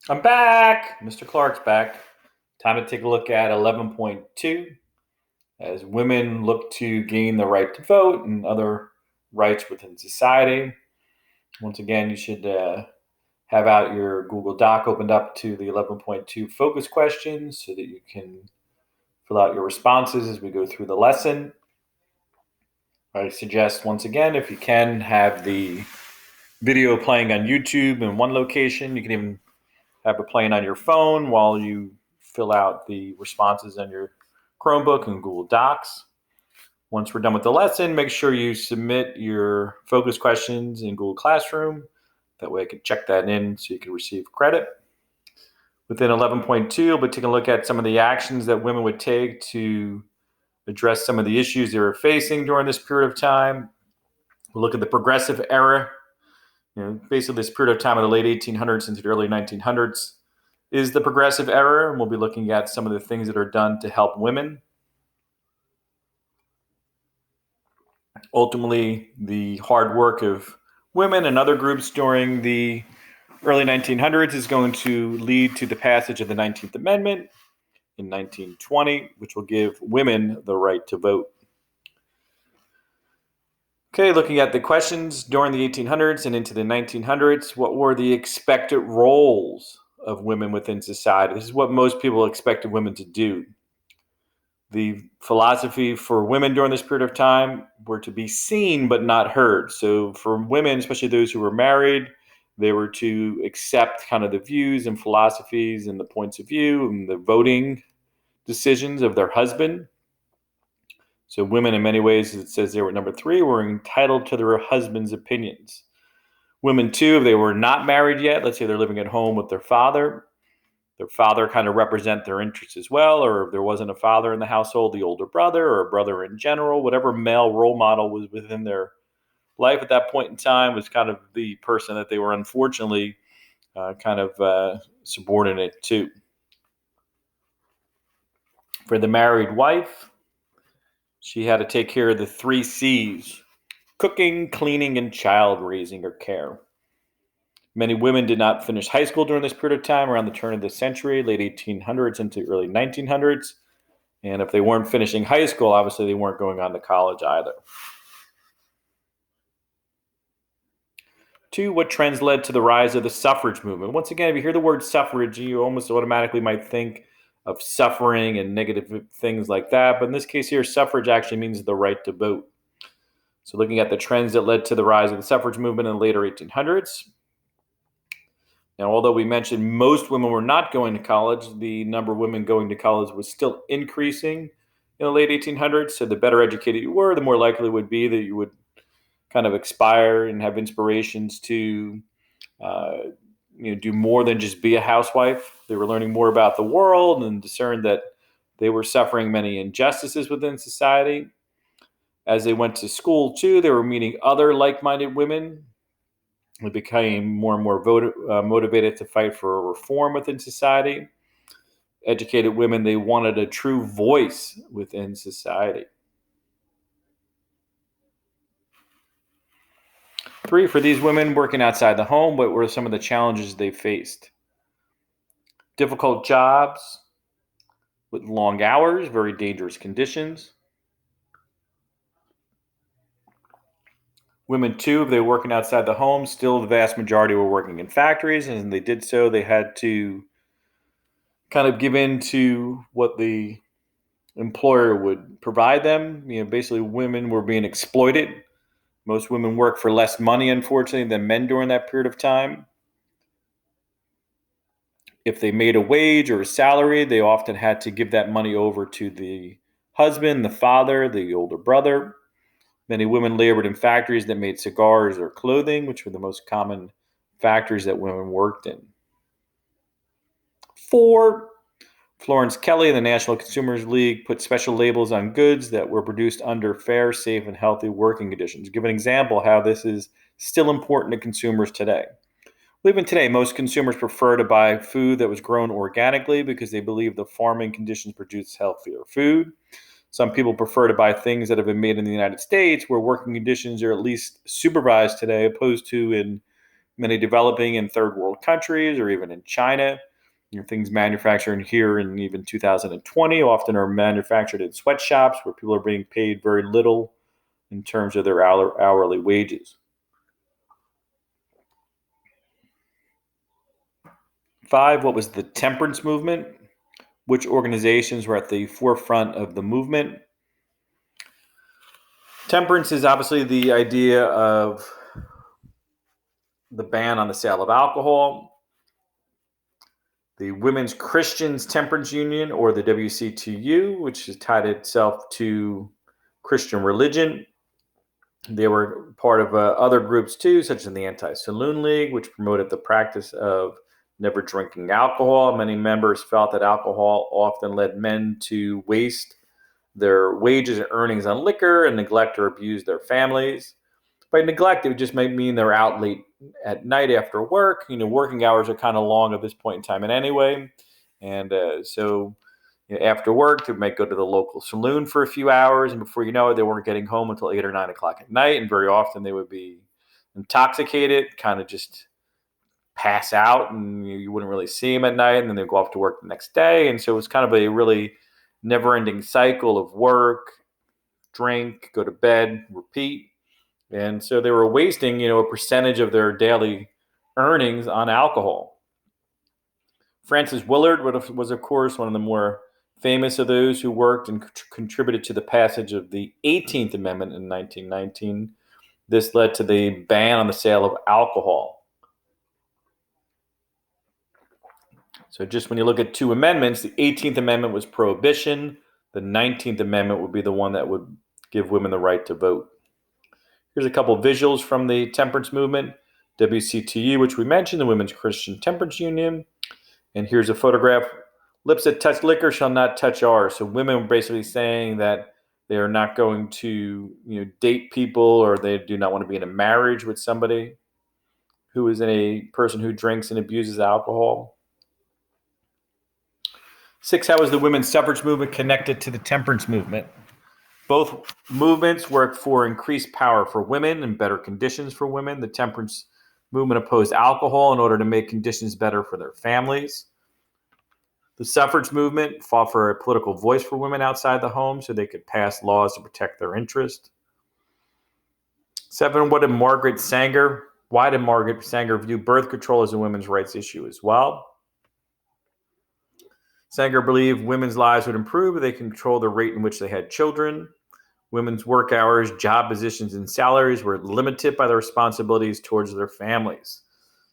I'm back. Mr. Clarke's back. Time to take a look at 11.2 as women look to gain the right to vote and other rights within society. Once again, you should have out your Google Doc opened up to the 11.2 focus questions so that you can fill out your responses as we go through the lesson. I suggest, once again, if you can, have the video playing on YouTube in one location. You can even have it playing on your phone while you fill out the responses on your Chromebook and Google Docs. Once we're done with the lesson, make sure you submit your focus questions in Google Classroom. That way I can check that in so you can receive credit. Within 11.2, we'll be taking a look at some of the actions that women would take to address some of the issues they were facing during this period of time. We'll look at the progressive era, basically this period of time in the late 1800s into the early 1900s is the progressive era, and we'll be looking at some of the things that are done to help women. Ultimately, the hard work of women and other groups during the early 1900s is going to lead to the passage of the 19th Amendment in 1920, which will give women the right to vote. Okay, looking at the questions during the 1800s and into the 1900s, what were the expected roles of women within society? This is what most people expected women to do. The philosophy for women during this period of time were to be seen but not heard. So for women, especially those who were married, they were to accept kind of the views and philosophies and the points of view and the voting decisions of their husband. So women, in many ways, it says there were number 3, were entitled to their husband's opinions. Women, too, if they were not married yet, let's say they're living at home with their father kind of represent their interests as well, or if there wasn't a father in the household, the older brother or a brother in general, whatever male role model was within their life at that point in time was kind of the person that they were unfortunately subordinate to. For the married wife, she had to take care of the 3 C's: cooking, cleaning, and child raising or care. Many women did not finish high school during this period of time around the turn of the century, late 1800s into early 1900s. And if they weren't finishing high school, obviously they weren't going on to college either. 2, what trends led to the rise of the suffrage movement? Once again, if you hear the word suffrage, you almost automatically might think of suffering and negative things like that. But in this case here, suffrage actually means the right to vote. So looking at the trends that led to the rise of the suffrage movement in the later 1800s. Now, although we mentioned most women were not going to college, the number of women going to college was still increasing in the late 1800s. So the better educated you were, the more likely it would be that you would kind of inspire and have inspirations to uh, do more than just be a housewife. They were learning more about the world and discerned that they were suffering many injustices within society. As they went to school, too, they were meeting other like-minded women. They became more and more motivated to fight for reform within society. Educated women, they wanted a true voice within society. 3, for these women working outside the home, what were some of the challenges they faced? Difficult jobs with long hours, very dangerous conditions. Women, too, if they were working outside the home, still the vast majority were working in factories, and they did so, they had to kind of give in to what the employer would provide them. Basically, women were being exploited. Most women worked for less money, unfortunately, than men during that period of time. If they made a wage or a salary, they often had to give that money over to the husband, the father, the older brother. Many women labored in factories that made cigars or clothing, which were the most common factories that women worked in. 4, Florence Kelley and the National Consumers League put special labels on goods that were produced under fair, safe, and healthy working conditions. Give an example how this is still important to consumers today. Even today, most consumers prefer to buy food that was grown organically because they believe the farming conditions produce healthier food. Some people prefer to buy things that have been made in the United States where working conditions are at least supervised today, opposed to in Many developing and third world countries, or even in China, things manufactured here in even 2020 often are manufactured in sweatshops where people are being paid very little in terms of their hourly wages. 5, what was the temperance movement? Which organizations were at the forefront of the movement? Temperance is obviously the idea of the ban on the sale of alcohol. The Women's Christians Temperance Union, or the WCTU, which has tied itself to Christian religion. They were part of other groups too, such as the Anti-Saloon League, which promoted the practice of never drinking alcohol. Many members felt that alcohol often led men to waste their wages and earnings on liquor and neglect or abuse their families. By neglect, it would just mean they're out late at night after work. Working hours are kind of long at this point in time, and anyway, and so after work, they might go to the local saloon for a few hours, and before you know it, they weren't getting home until 8 or 9 o'clock at night, and very often they would be intoxicated, kind of just pass out, and you wouldn't really see them at night, and then they'd go off to work the next day, and so it was kind of a really never-ending cycle of work, drink, go to bed, repeat. And so they were wasting, a percentage of their daily earnings on alcohol. Francis Willard was, of course, one of the more famous of those who worked and contributed to the passage of the 18th Amendment in 1919. This led to the ban on the sale of alcohol. So just when you look at two amendments, the 18th Amendment was prohibition. The 19th Amendment would be the one that would give women the right to vote. Here's a couple of visuals from the temperance movement. WCTU, which we mentioned, the Women's Christian Temperance Union. And here's a photograph. Lips that touch liquor shall not touch ours. So women were basically saying that they are not going to date people, or they do not want to be in a marriage with somebody who is a person who drinks and abuses alcohol. 6, how is the women's suffrage movement connected to the temperance movement? Both movements work for increased power for women and better conditions for women. The temperance movement opposed alcohol in order to make conditions better for their families. The suffrage movement fought for a political voice for women outside the home so they could pass laws to protect their interests. 7, why did Margaret Sanger view birth control as a women's rights issue as well? Sanger believed women's lives would improve if they could control the rate in which they had children. Women's work hours, job positions, and salaries were limited by their responsibilities towards their families.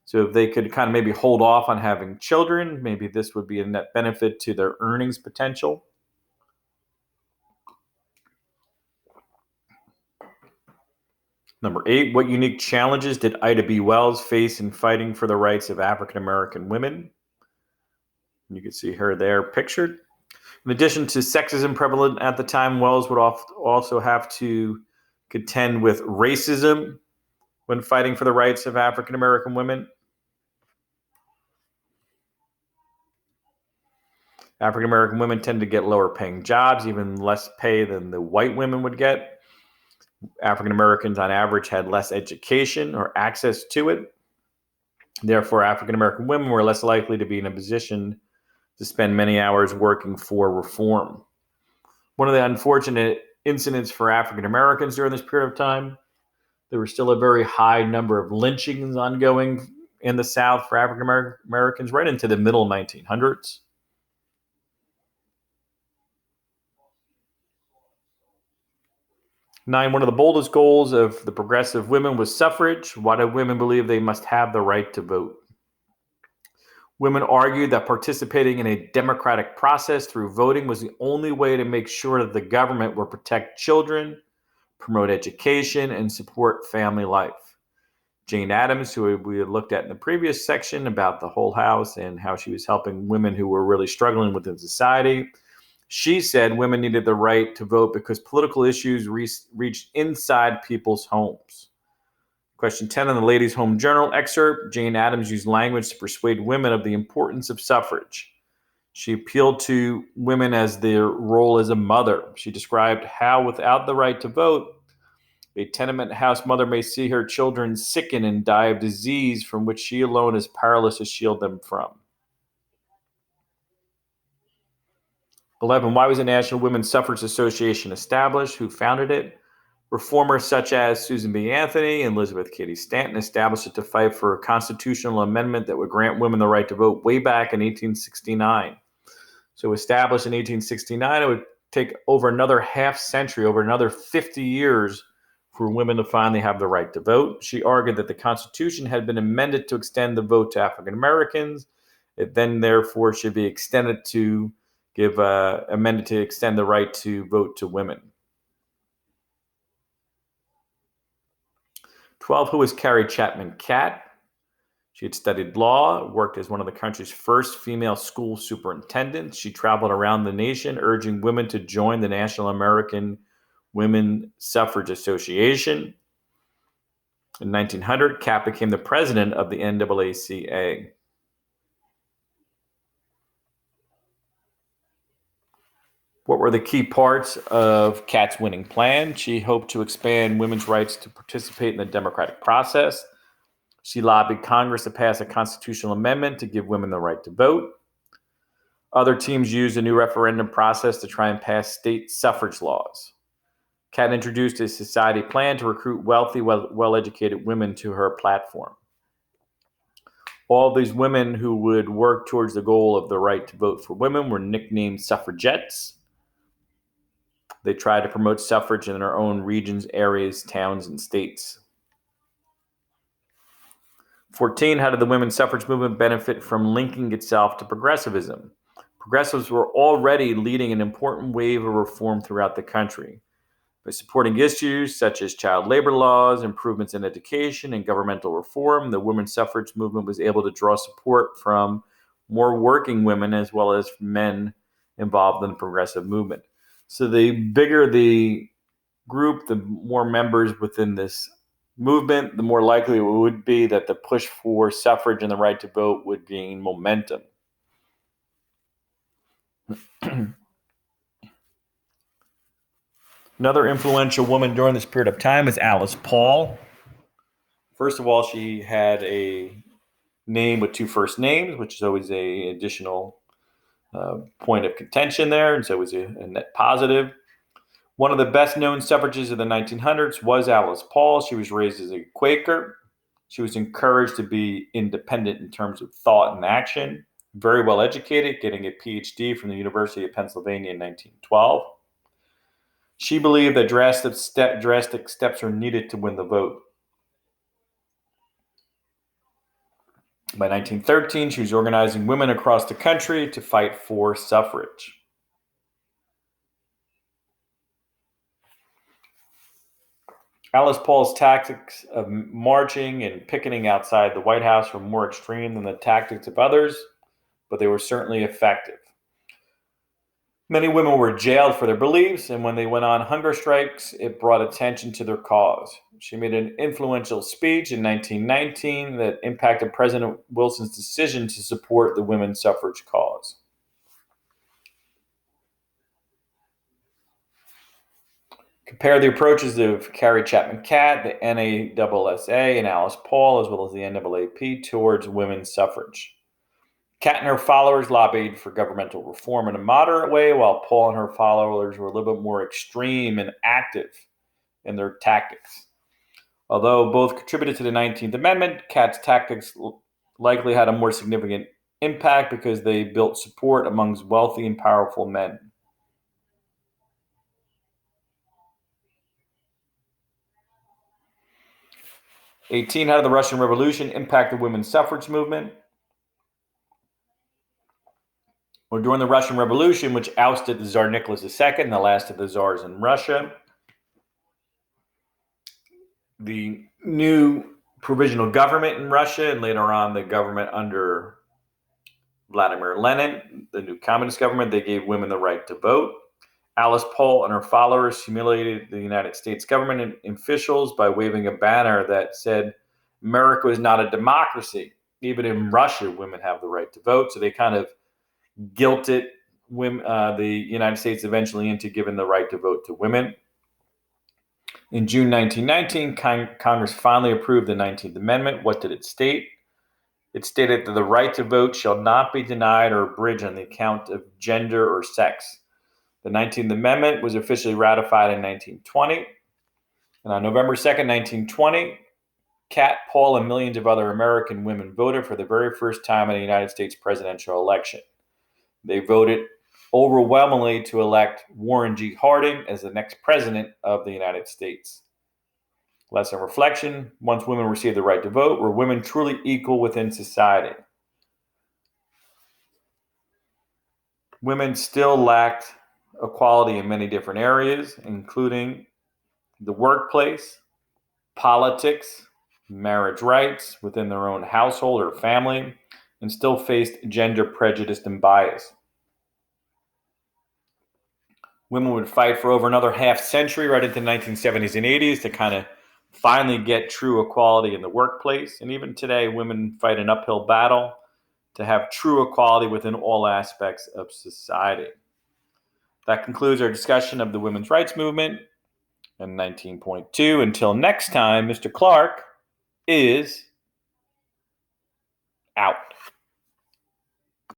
So if they could kind of maybe hold off on having children, maybe this would be a net benefit to their earnings potential. Number 8, what unique challenges did Ida B. Wells face in fighting for the rights of African American women? You can see her there pictured. In addition to sexism prevalent at the time, Wells would also have to contend with racism when fighting for the rights of African American women. African American women tend to get lower paying jobs, even less pay than the white women would get. African Americans on average had less education or access to it. Therefore, African American women were less likely to be in a position to spend many hours working for reform. One of the unfortunate incidents for African Americans during this period of time, there was still a very high number of lynchings ongoing in the South for African Americans right into the middle 1900s. 9, one of the boldest goals of the progressive women was suffrage. Why did women believe they must have the right to vote? Women argued that participating in a democratic process through voting was the only way to make sure that the government would protect children, promote education, and support family life. Jane Addams, who we had looked at in the previous section about the whole house and how she was helping women who were really struggling within society, she said women needed the right to vote because political issues reached inside people's homes. Question 10 in the Ladies' Home Journal excerpt, Jane Addams used language to persuade women of the importance of suffrage. She appealed to women as their role as a mother. She described how without the right to vote, A tenement house mother may see her children sicken and die of disease from which she alone is powerless to shield them from. 11. Why was the National Women's Suffrage Association established? Who founded it? Reformers such as Susan B. Anthony and Elizabeth Cady Stanton established it to fight for a constitutional amendment that would grant women the right to vote way back in 1869. So established in 1869, it would take over another half century, over another 50 years for women to finally have the right to vote. She argued that the Constitution had been amended to extend the vote to African Americans. It then, therefore, should be extended to amended to extend the right to vote to women. 12. Who was Carrie Chapman Catt? She had studied law, worked as one of the country's first female school superintendents. She traveled around the nation urging women to join the National American Women Suffrage Association. In 1900, Catt became the president of the NAACA. What were the key parts of Catt's winning plan? She hoped to expand women's rights to participate in the democratic process. She lobbied Congress to pass a constitutional amendment to give women the right to vote. Other teams used a new referendum process to try and pass state suffrage laws. Catt introduced a society plan to recruit wealthy, well-educated women to her platform. All these women who would work towards the goal of the right to vote for women were nicknamed suffragettes. They tried to promote suffrage in their own regions, areas, towns, and states. 14. How did the women's suffrage movement benefit from linking itself to progressivism? Progressives were already leading an important wave of reform throughout the country. By supporting issues such as child labor laws, improvements in education, and governmental reform, the women's suffrage movement was able to draw support from more working women as well as men involved in the progressive movement. So the bigger the group, the more members within this movement, the more likely it would be that the push for suffrage and the right to vote would gain momentum. Another influential woman during this period of time is Alice Paul. First of all, she had a name with two first names, which is always an additional point of contention there, and so it was a net positive. One of the best-known suffragists of the 1900s was Alice Paul. She was raised as a Quaker. She was encouraged to be independent in terms of thought and action. Very well educated, getting a PhD from the University of Pennsylvania in 1912. She believed that drastic steps are needed to win the vote. By 1913, she was organizing women across the country to fight for suffrage. Alice Paul's tactics of marching and picketing outside the White House were more extreme than the tactics of others, but they were certainly effective. Many women were jailed for their beliefs, and when they went on hunger strikes, it brought attention to their cause. She made an influential speech in 1919 that impacted President Wilson's decision to support the women's suffrage cause. Compare the approaches of Carrie Chapman Catt, the NASSA, and Alice Paul, as well as the NAACP, towards women's suffrage. Catt and her followers lobbied for governmental reform in a moderate way, while Paul and her followers were a little bit more extreme and active in their tactics. Although both contributed to the 19th Amendment, Catt's tactics likely had a more significant impact because they built support amongst wealthy and powerful men. '18. How did the Russian Revolution impact the women's suffrage movement? Well, during the Russian Revolution, which ousted the Tsar Nicholas II, the last of the czars in Russia, the new provisional government in Russia, and later on the government under Vladimir Lenin, the new communist government, they gave women the right to vote. Alice Paul and her followers humiliated the United States government and officials by waving a banner that said, "America is not a democracy. Even in Russia, women have the right to vote." So they kind of guilted the United States eventually into giving the right to vote to women. In June 1919, Congress finally approved the 19th Amendment. What did it state? It stated that the right to vote shall not be denied or abridged on the account of gender or sex. The 19th Amendment was officially ratified in 1920. And on November 2nd, 1920, Kat, Paul, and millions of other American women voted for the very first time in a United States presidential election. They voted overwhelmingly to elect Warren G. Harding as the next president of the United States. Lesson reflection: once women received the right to vote, were women truly equal within society? Women still lacked equality in many different areas, including the workplace, politics, marriage rights within their own household or family, and still faced gender prejudice and bias. Women would fight for over another half century, right into the 1970s and 80s, to kind of finally get true equality in the workplace. And even today, women fight an uphill battle to have true equality within all aspects of society. That concludes our discussion of the women's rights movement in 19.2. Until next time, Mr. Clarke is out.